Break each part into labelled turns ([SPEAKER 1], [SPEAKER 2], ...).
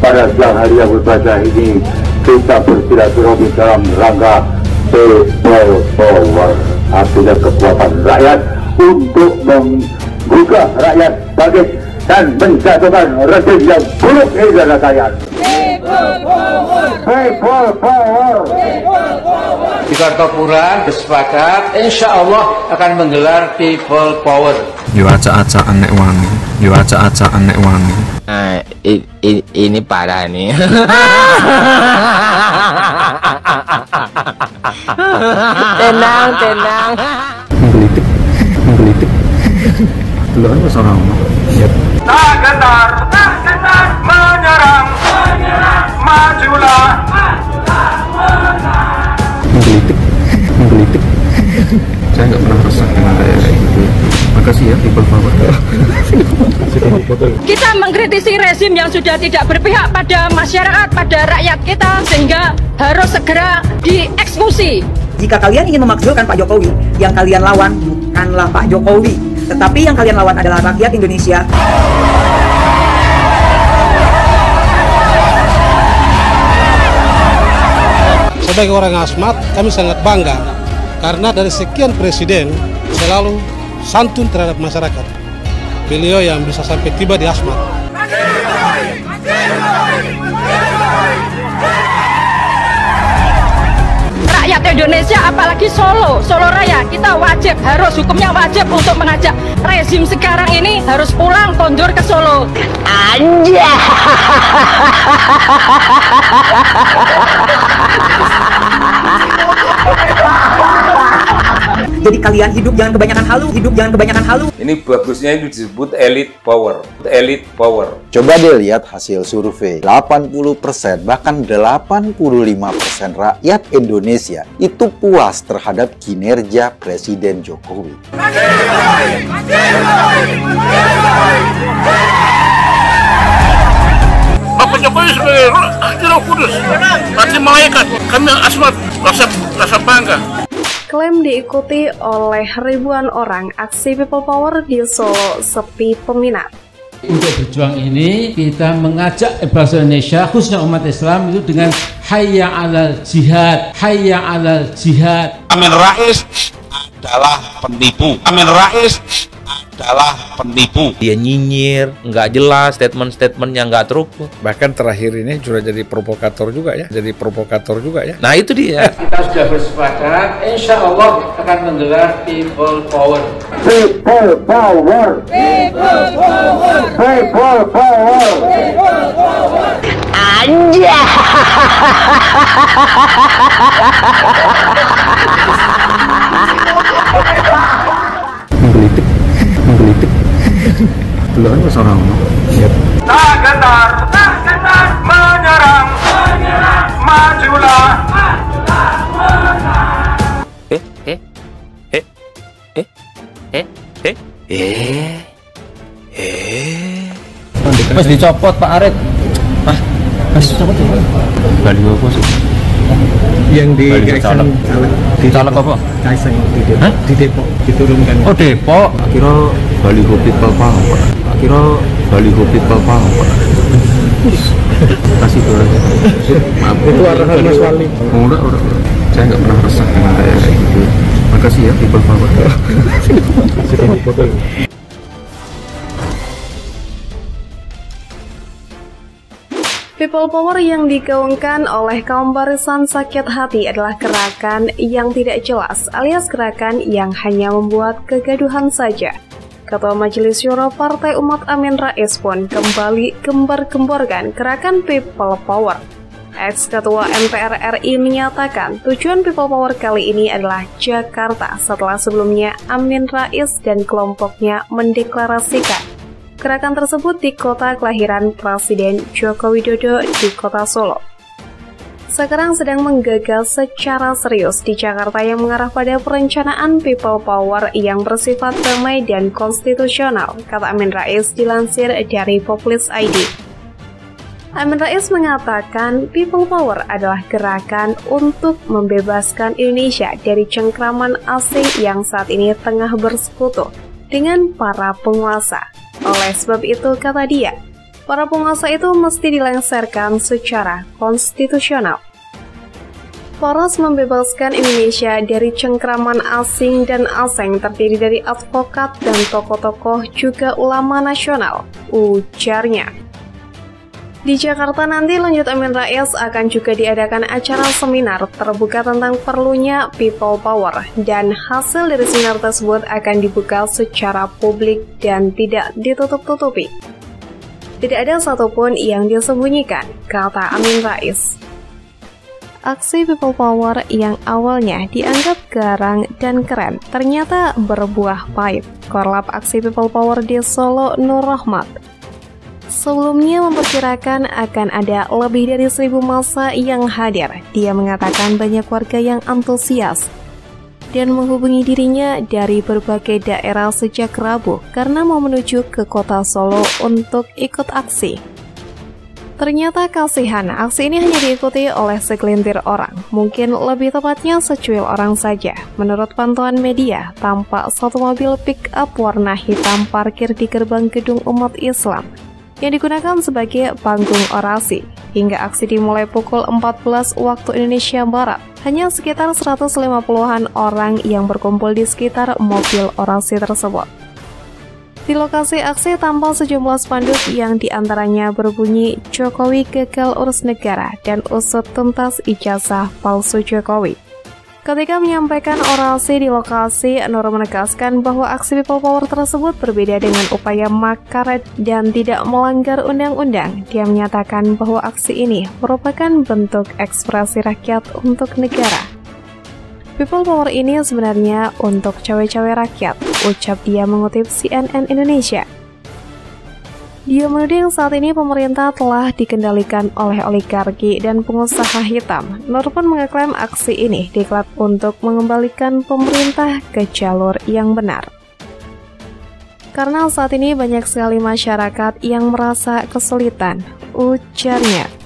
[SPEAKER 1] pada siang hari yang berbahagia ini kita bersilaturahmi dalam rangka People Power, artinya kekuatan rakyat untuk menggugah rakyat bangkit dan menjatuhkan rezim yang buruk di negara kalian. People Power, People Power, People Power.
[SPEAKER 2] Di Kartopuran bersepakat insya Allah akan menggelar People Power.
[SPEAKER 3] Yo acak-acak anek wangi, yo acak-acak anek wangi.
[SPEAKER 4] Nah, ini parah nih. Tenang, tenang.
[SPEAKER 3] Menggelitik. Belum apa seorang. Yep.
[SPEAKER 1] Tak gentar, menyerang, majulah.
[SPEAKER 3] Menggelitik. Saya nggak pernah resah dengan kayak gitu. Makasih ya People Power.
[SPEAKER 5] Kita mengkritisi rezim yang sudah tidak berpihak pada masyarakat, pada rakyat kita, sehingga harus segera dieksekusi.
[SPEAKER 6] Jika kalian ingin memakzulkan Pak Jokowi, yang kalian lawan bukanlah Pak Jokowi, tetapi yang kalian lawan adalah rakyat Indonesia.
[SPEAKER 7] Sebagai orang Asmat, kami sangat bangga karena dari sekian presiden selalu santun terhadap masyarakat. Beliau yang bisa sampai tiba di Asmat.
[SPEAKER 5] Rakyat Indonesia, apalagi Solo Raya, kita wajib, harus hukumnya wajib untuk mengajak rezim sekarang ini harus pulang kondur ke Solo.
[SPEAKER 4] Anjay.
[SPEAKER 6] Jadi kalian hidup jangan kebanyakan halu,
[SPEAKER 2] Ini bagusnya itu disebut elite power.
[SPEAKER 8] Coba deh lihat hasil survei. 80% bahkan 85% rakyat Indonesia itu puas terhadap kinerja Presiden Jokowi.
[SPEAKER 7] Bapak Jokowi sebagai Roh Kudus, hati malaikat, kami Asmat rasa bangga.
[SPEAKER 9] Klaim diikuti oleh ribuan orang, aksi People Power di Solo sepi peminat.
[SPEAKER 2] Untuk berjuang ini kita mengajak bangsa Indonesia khususnya umat Islam itu dengan hayya 'alal jihad, hayya 'alal jihad.
[SPEAKER 7] Amin Rais adalah penipu.
[SPEAKER 4] Dia nyinyir, nggak jelas, statement-statementnya nggak terukur.
[SPEAKER 3] Bahkan terakhir ini sudah jadi provokator juga ya.
[SPEAKER 4] Nah itu dia.
[SPEAKER 2] Kita sudah bersepakat insya Allah akan menggelar People Power.
[SPEAKER 1] People Power, People Power, People Power, People Power.
[SPEAKER 4] Anjay.
[SPEAKER 3] Menggelitik. Belum apa seorang. Yep.
[SPEAKER 1] Tak gentar, menyerang, majulah.
[SPEAKER 2] Mas dicopot Pak Aret. Mas dicopot ya? Bali apa sih?
[SPEAKER 3] Yang di Kaisang
[SPEAKER 2] Caleg apa?
[SPEAKER 3] Kaisang di Depok diturunkan.
[SPEAKER 2] Oh Depok.
[SPEAKER 3] Kira Baliho People Power. Kasih tuh. Maaf. Itu arahan Mas Wali. Udah. Saya nggak pernah resah dengan kayak gitu. Makasih ya People Power.
[SPEAKER 9] People Power yang digaungkan oleh kaum barisan sakit hati adalah gerakan yang tidak jelas, alias gerakan yang hanya membuat kegaduhan saja. Ketua Majelis Syuro Partai Umat Amin Rais pun kembali gembar-gemborkan gerakan People Power. Ex-Ketua MPR RI menyatakan tujuan People Power kali ini adalah Jakarta setelah sebelumnya Amin Rais dan kelompoknya mendeklarasikan gerakan tersebut di kota kelahiran Presiden Joko Widodo di kota Solo. Sekarang sedang menggagas secara serius di Jakarta yang mengarah pada perencanaan People Power yang bersifat damai dan konstitusional, kata Amin Rais dilansir dari Populis ID. Amin Rais mengatakan People Power adalah gerakan untuk membebaskan Indonesia dari cengkraman asing yang saat ini tengah bersekutu dengan para penguasa. Oleh sebab itu, kata dia, Para penguasa itu mesti dilengsarkan secara konstitusional. Poros membebaskan Indonesia dari cengkraman asing dan asing terdiri dari advokat dan tokoh-tokoh juga ulama nasional, ujarnya. Di Jakarta nanti lanjut Amin Rais akan juga diadakan acara seminar terbuka tentang perlunya people power, dan hasil dari seminar tersebut akan dibuka secara publik dan tidak ditutup-tutupi. Tidak ada satupun yang disembunyikan, kata Amin Rais. Aksi people power yang awalnya dianggap garang dan keren ternyata berbuah pahit. Korlap aksi people power di Solo, Nur Rahmat, sebelumnya memperkirakan akan ada lebih dari 1.000 massa yang hadir. Dia mengatakan banyak warga yang antusias dan menghubungi dirinya dari berbagai daerah sejak Rabu karena mau menuju ke kota Solo untuk ikut aksi. Ternyata kasihan, aksi ini hanya diikuti oleh segelintir orang, mungkin lebih tepatnya secuil orang saja. Menurut pantauan media, tampak satu mobil pick-up warna hitam parkir di gerbang gedung umat Islam yang digunakan sebagai panggung orasi. Hingga aksi dimulai pukul 14 waktu Indonesia Barat, hanya sekitar 150-an orang yang berkumpul di sekitar mobil orasi tersebut. Di lokasi aksi tampak sejumlah spanduk yang diantaranya berbunyi "Jokowi gagal urus negara" dan "Usut tuntas ijazah palsu Jokowi". Ketika menyampaikan orasi di lokasi, Nur menegaskan bahwa aksi people power tersebut berbeda dengan upaya makar dan tidak melanggar undang-undang. Dia menyatakan bahwa aksi ini merupakan bentuk ekspresi rakyat untuk negara. People power ini sebenarnya untuk cawe-cawe rakyat, ucap dia mengutip CNN Indonesia. Dia menuding saat ini pemerintah telah dikendalikan oleh oligarki dan pengusaha hitam. Nur pun mengeklaim aksi ini digelar untuk mengembalikan pemerintah ke jalur yang benar. Karena saat ini banyak sekali masyarakat yang merasa kesulitan, ujarnya.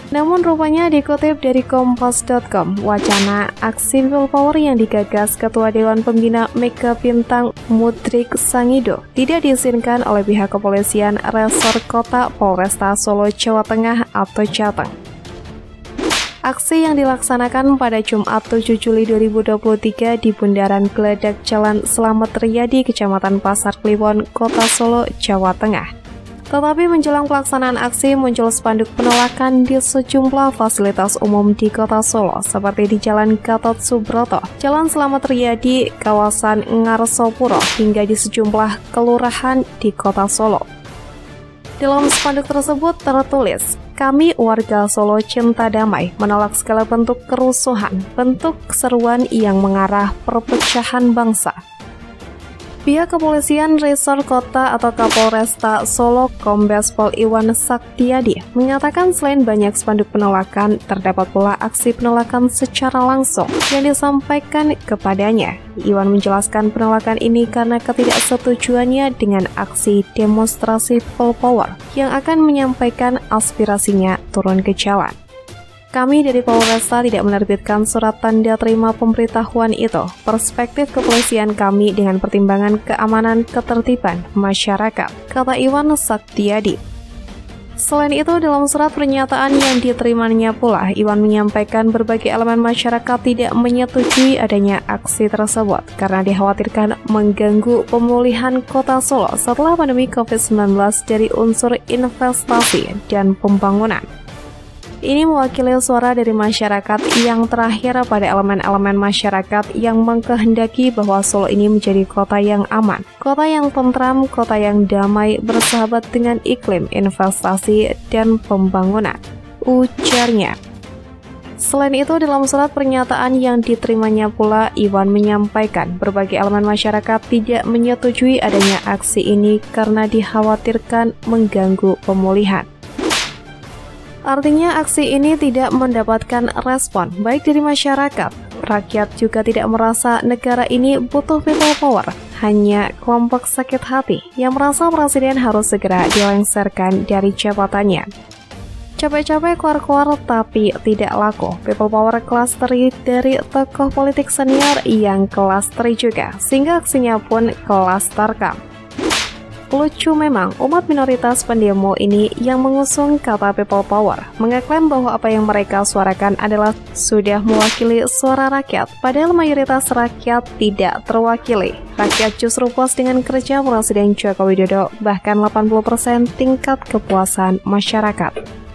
[SPEAKER 9] Namun rupanya dikutip dari Kompas.com, wacana aksi people power yang digagas Ketua Dewan Pembina Mega Bintang Mudrik Sangido tidak diizinkan oleh pihak kepolisian Resor Kota Polresta Solo, Jawa Tengah atau Jateng. Aksi yang dilaksanakan pada Jumat 7 Juli 2023 di Bundaran Geledak Jalan Slamet Riyadi, Kecamatan Pasar Kliwon, Kota Solo, Jawa Tengah. Tetapi menjelang pelaksanaan aksi muncul spanduk penolakan di sejumlah fasilitas umum di Kota Solo seperti di Jalan Gatot Subroto, Jalan Slamet Riyadi, kawasan Ngarsopuro, hingga di sejumlah kelurahan di Kota Solo. Dalam spanduk tersebut tertulis, "Kami warga Solo cinta damai, menolak segala bentuk kerusuhan, bentuk keseruan yang mengarah perpecahan bangsa." Pihak kepolisian Resor Kota atau Kapolresta Solo Kombes Pol Iwan Saktiadi menyatakan selain banyak spanduk penolakan, terdapat pula aksi penolakan secara langsung yang disampaikan kepadanya. Iwan menjelaskan penolakan ini karena ketidaksetujuannya dengan aksi demonstrasi people power yang akan menyampaikan aspirasinya turun ke jalan. Kami dari Polresta tidak menerbitkan surat tanda terima pemberitahuan itu. Perspektif kepolisian kami dengan pertimbangan keamanan ketertiban masyarakat, kata Iwan Saktiadi. Selain itu, dalam surat pernyataan yang diterimanya pula, Iwan menyampaikan berbagai elemen masyarakat tidak menyetujui adanya aksi tersebut karena dikhawatirkan mengganggu pemulihan Kota Solo setelah pandemi COVID-19 dari unsur investasi dan pembangunan. Ini mewakili suara dari masyarakat yang terakhir pada elemen-elemen masyarakat yang mengkehendaki bahwa Solo ini menjadi kota yang aman, kota yang tentram, kota yang damai, bersahabat dengan iklim, investasi, dan pembangunan, ujarnya. Selain itu, dalam surat pernyataan yang diterimanya pula, Iwan menyampaikan berbagai elemen masyarakat tidak menyetujui adanya aksi ini karena dikhawatirkan mengganggu pemulihan. Artinya aksi ini tidak mendapatkan respon baik dari masyarakat. Rakyat juga tidak merasa negara ini butuh people power. Hanya kelompok sakit hati yang merasa presiden harus segera dilengsarkan dari jabatannya. Capek-capek keluar-keluar tapi tidak laku. People power kelas teri dari tokoh politik senior yang kelas teri juga, sehingga aksinya pun kelas tarkam. Lucu memang, umat minoritas pendemo ini yang mengusung kata people power mengaklaim bahwa apa yang mereka suarakan adalah sudah mewakili suara rakyat, padahal mayoritas rakyat tidak terwakili. Rakyat justru puas dengan kerja Presiden Joko Widodo, bahkan 80% tingkat kepuasan masyarakat.